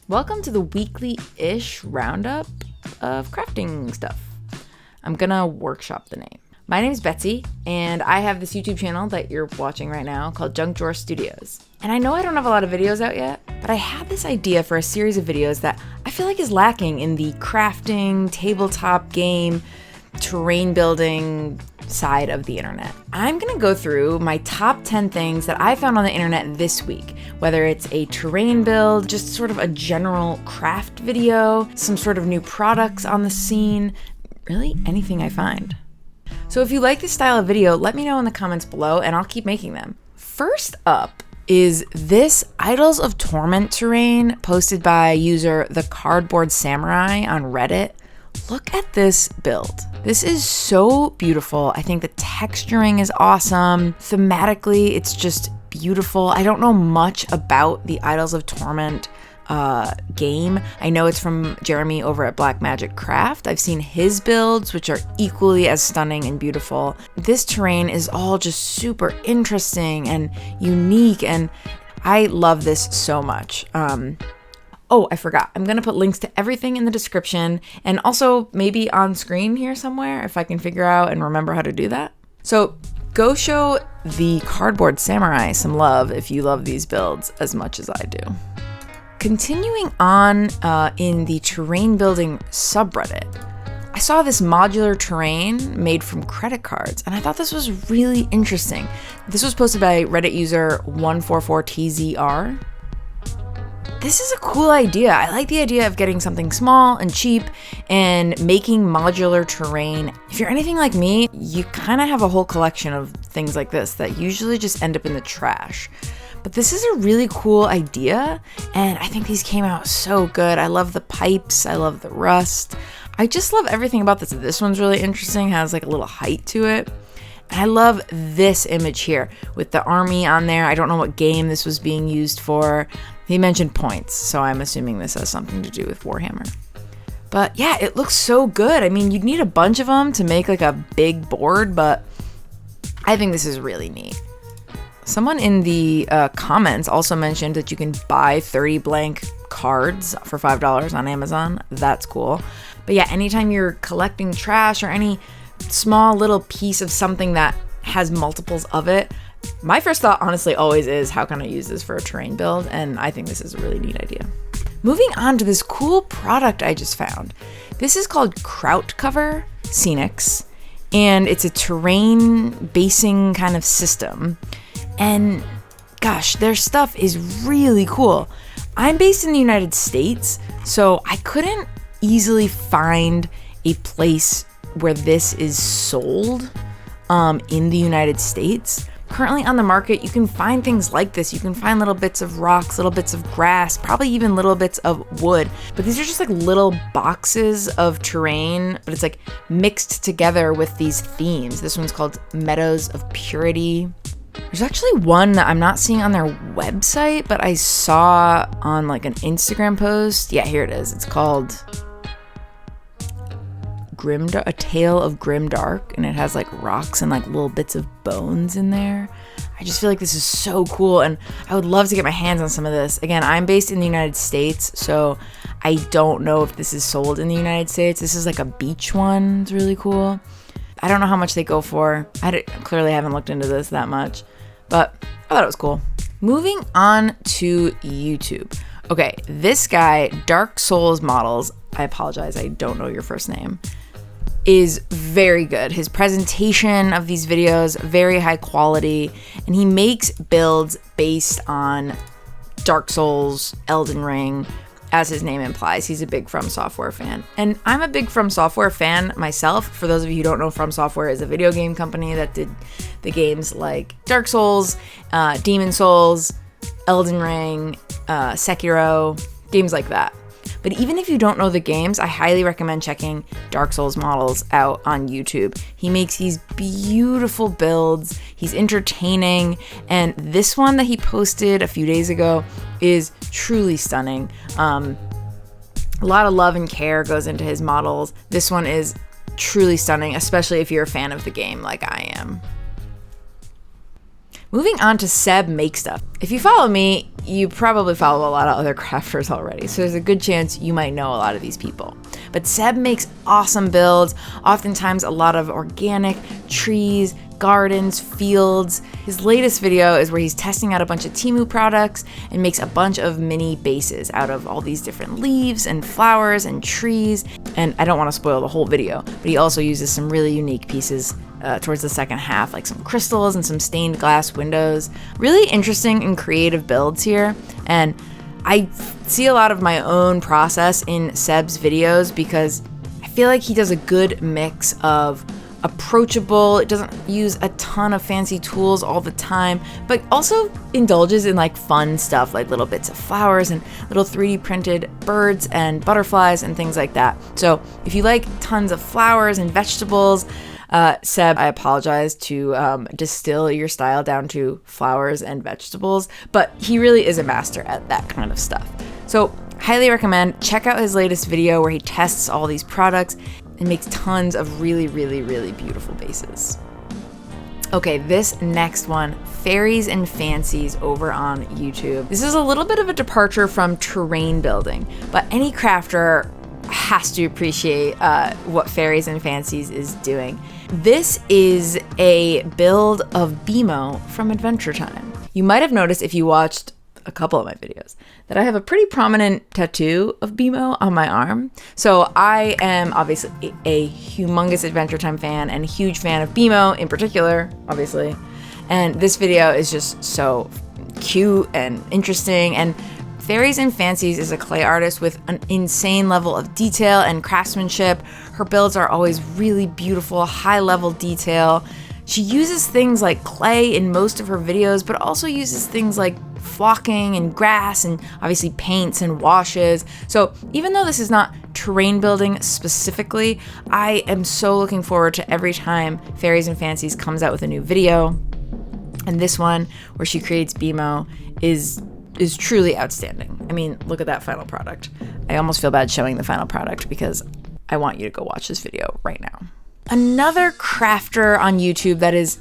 Welcome to the weekly-ish roundup of crafting stuff. I'm gonna workshop the name. My name's Betsy, and I have this YouTube channel that you're watching right now called JunkDrawer Studios. And I know I don't have a lot of videos out yet, but I had this idea for a series of videos that I feel like is lacking in the crafting, tabletop game, terrain building side of the internet. I'm gonna go through my top 10 things that I found on the internet this week, whether it's a terrain build, just sort of a general craft video, some sort of new products on the scene, really anything I find. So if you like this style of video, let me know in the comments below and I'll keep making them. First up is this Idols of Torment terrain posted by user The Cardboard Samurai on Reddit. Look at this build. This is so beautiful. I think the texturing is awesome. Thematically, it's just beautiful. I don't know much about the Idols of Torment game. I know it's from Jeremy over at Black Magic Craft. I've seen his builds, which are equally as stunning and beautiful. This terrain is all just super interesting and unique, and I love this so much. Oh, I forgot. I'm going to put links to everything in the description and also maybe on screen here somewhere if I can figure out and remember how to do that. So go show the Cardboard Samurai some love if you love these builds as much as I do. Continuing on in the terrain building subreddit, I saw this modular terrain made from credit cards, and I thought this was really interesting. This was posted by Reddit user 144TZR. This is a cool idea. I like the idea of getting something small and cheap and making modular terrain. If you're anything like me, you kind of have a whole collection of things like this that usually just end up in the trash. But this is a really cool idea, and I think these came out so good. I love the pipes, I love the rust. I just love everything about this. This one's really interesting, has like a little height to it. And I love this image here with the army on there. I don't know what game this was being used for. He mentioned points, so I'm assuming this has something to do with Warhammer. But yeah, it looks so good. I mean, you'd need a bunch of them to make like a big board, but I think this is really neat. Someone in the comments also mentioned that you can buy 30 blank cards for $5 on Amazon. That's cool. But yeah, anytime you're collecting trash or any small little piece of something that has multiples of it, my first thought honestly always is, how can I use this for a terrain build? And I think this is a really neat idea. Moving on to this cool product I just found. This is called Kraut Cover Scenics, and it's a terrain basing kind of system. And gosh, their stuff is really cool. I'm based in the United States, so I couldn't easily find a place where this is sold in the United States. Currently on the market, you can find things like this. You can find little bits of rocks, little bits of grass, probably even little bits of wood. But these are just like little boxes of terrain, but it's like mixed together with these themes. This one's called Meadows of Purity. There's actually one that I'm not seeing on their website, but I saw on like an Instagram post. Yeah, here it is. It's called A Tale of Grimdark, and it has like rocks and like little bits of bones in there. I just feel like this is so cool, and I would love to get my hands on some of this. Again, I'm based in the United States, so I don't know if this is sold in the United States. This is like a beach one. It's really cool. I don't know how much they go for. Clearly haven't looked into this that much, but I thought it was cool. Moving on to YouTube. Okay, this guy, Dark Souls Models, I apologize, I don't know your first name, is very good. His presentation of these videos, very high quality, and he makes builds based on Dark Souls, Elden Ring. As his name implies, he's a big From Software fan. And I'm a big From Software fan myself. For those of you who don't know, From Software is a video game company that did the games like Dark Souls, Demon Souls, Elden Ring, Sekiro, games like that. But even if you don't know the games, I highly recommend checking Dark Souls Models out on YouTube. He makes these beautiful builds, he's entertaining, and this one that he posted a few days ago is truly stunning. A lot of love and care goes into his models. This one is truly stunning, especially if you're a fan of the game like I am. Moving on to Seb Make Stuff. If you follow me, you probably follow a lot of other crafters already, so there's a good chance you might know a lot of these people. But Seb makes awesome builds, oftentimes a lot of organic trees, gardens, fields. His latest video is where he's testing out a bunch of Temu products and makes a bunch of mini bases out of all these different leaves and flowers and trees. And I don't want to spoil the whole video, but he also uses some really unique pieces towards the second half, like some crystals and some stained glass windows. Really interesting and creative builds here. And I see a lot of my own process in Seb's videos because I feel like he does a good mix of approachable, it doesn't use a ton of fancy tools all the time, but also indulges in like fun stuff like little bits of flowers and little 3D printed birds and butterflies and things like that. So if you like tons of flowers and vegetables, Seb, I apologize to distill your style down to flowers and vegetables, but he really is a master at that kind of stuff. So highly recommend, check out his latest video where he tests all these products and makes tons of really, really, really beautiful bases. Okay, this next one, Fairies and Fancies over on YouTube. This is a little bit of a departure from terrain building, but any crafter has to appreciate what Fairies and Fancies is doing. This is a build of BMO from Adventure Time. You might have noticed if you watched a couple of my videos that I have a pretty prominent tattoo of BMO on my arm. So I am obviously a humongous Adventure Time fan and a huge fan of BMO in particular, obviously. And this video is just so cute and interesting. And Fairies and Fancies is a clay artist with an insane level of detail and craftsmanship. Her builds are always really beautiful, high level detail. She uses things like clay in most of her videos, but also uses things like flocking and grass and obviously paints and washes. So even though this is not terrain building specifically, I am so looking forward to every time Fairies and Fancies comes out with a new video. And this one, where she creates BMO, is truly outstanding. I mean, look at that final product. I almost feel bad showing the final product because I want you to go watch this video right now. Another crafter on YouTube that is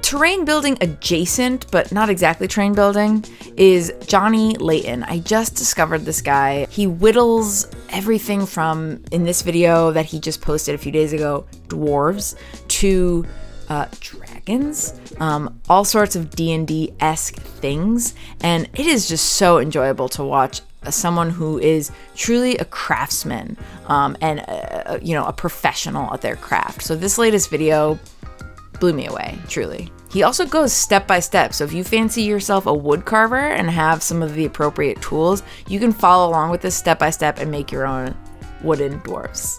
terrain building adjacent, but not exactly terrain building, is Johnny Layton. I just discovered this guy. He whittles everything from, in this video that he just posted a few days ago, dwarves to dragons, all sorts of D&D-esque things. And it is just so enjoyable to watch someone who is truly a craftsman and a professional at their craft. So this latest video blew me away, truly. He also goes step by step. So if you fancy yourself a wood carver and have some of the appropriate tools, you can follow along with this step by step and make your own wooden dwarfs.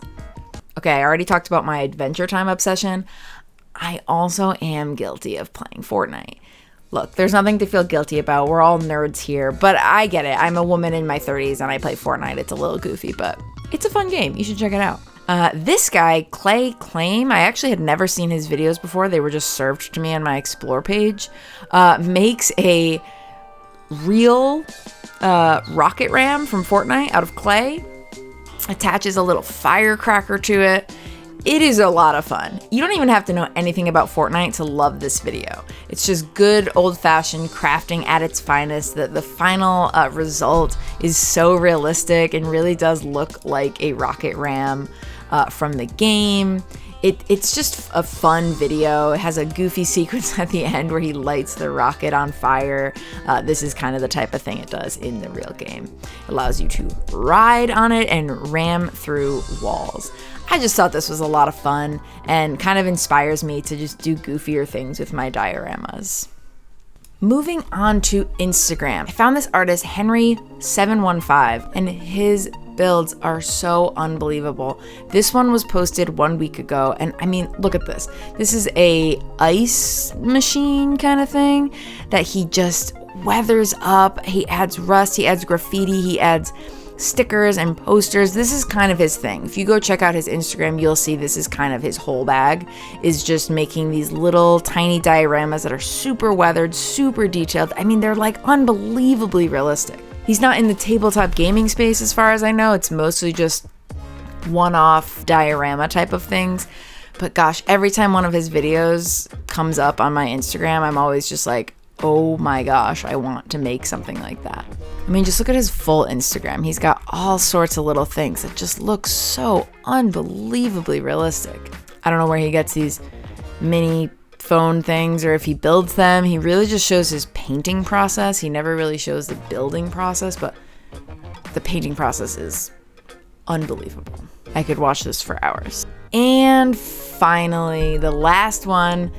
Okay, I already talked about my Adventure Time obsession. I also am guilty of playing Fortnite. Look, there's nothing to feel guilty about. We're all nerds here, but I get it. I'm a woman in my 30s and I play Fortnite. It's a little goofy, but it's a fun game. You should check it out. This guy, Clay Claim, I actually had never seen his videos before. They were just served to me on my Explore page. Makes a real rocket ram from Fortnite out of clay. Attaches a little firecracker to it. It is a lot of fun. You don't even have to know anything about Fortnite to love this video. It's just good old-fashioned crafting at its finest. The final result is so realistic and really does look like a rocket ram from the game. It's just a fun video. It has a goofy sequence at the end where he lights the rocket on fire. This is kind of the type of thing it does in the real game. It allows you to ride on it and ram through walls. I just thought this was a lot of fun and kind of inspires me to just do goofier things with my dioramas. Moving on to Instagram, I found this artist Henry715 and his builds are so unbelievable. This one was posted 1 week ago, and I mean, look at this. This is a ice machine kind of thing that he just weathers up. He adds rust, he adds graffiti, he adds stickers and posters. This is kind of his thing. If you go check out his Instagram, you'll see this is kind of his whole bag, is just making these little tiny dioramas that are super weathered, super detailed. I mean, they're like unbelievably realistic. He's not in the tabletop gaming space as far as I know. It's mostly just one-off diorama type of things. But gosh, every time one of his videos comes up on my Instagram, I'm always just like, oh my gosh, I want to make something like that. I mean, just look at his full Instagram. He's got all sorts of little things that just look so unbelievably realistic. I don't know where he gets these mini phone things or if he builds them. He really just shows his painting process. He never really shows the building process, but the painting process is unbelievable. I could watch this for hours. And finally, the last one,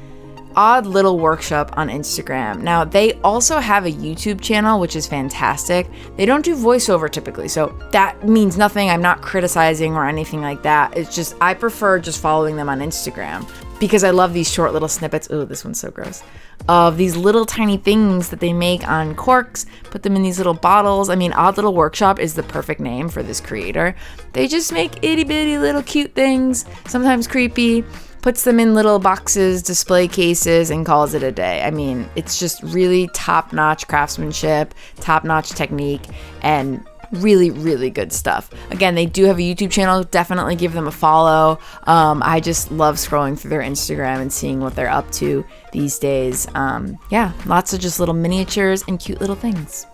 Odd Little Workshop on Instagram. Now, they also have a YouTube channel, which is fantastic. They don't do voiceover typically, so that means nothing. I'm not criticizing or anything like that. It's just, I prefer just following them on Instagram because I love these short little snippets. Oh, this one's so gross. Of these little tiny things that they make on corks, put them in these little bottles. I mean, Odd Little Workshop is the perfect name for this creator. They just make itty bitty little cute things, sometimes creepy, puts them in little boxes, display cases, and calls it a day. I mean, it's just really top-notch craftsmanship, top-notch technique, and really, really good stuff. Again, they do have a YouTube channel. Definitely give them a follow. I just love scrolling through their Instagram and seeing what they're up to these days. Yeah, lots of just little miniatures and cute little things.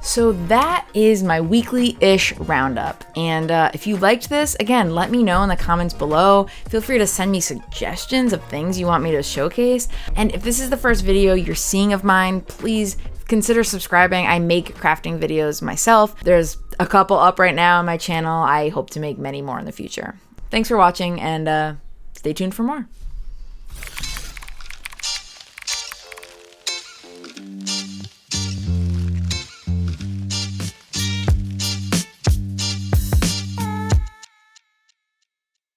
So that is my weekly-ish roundup. And if you liked this, again, let me know in the comments below. Feel free to send me suggestions of things you want me to showcase. And if this is the first video you're seeing of mine, please consider subscribing. I make crafting videos myself. There's a couple up right now on my channel. I hope to make many more in the future. Thanks for watching, and stay tuned for more.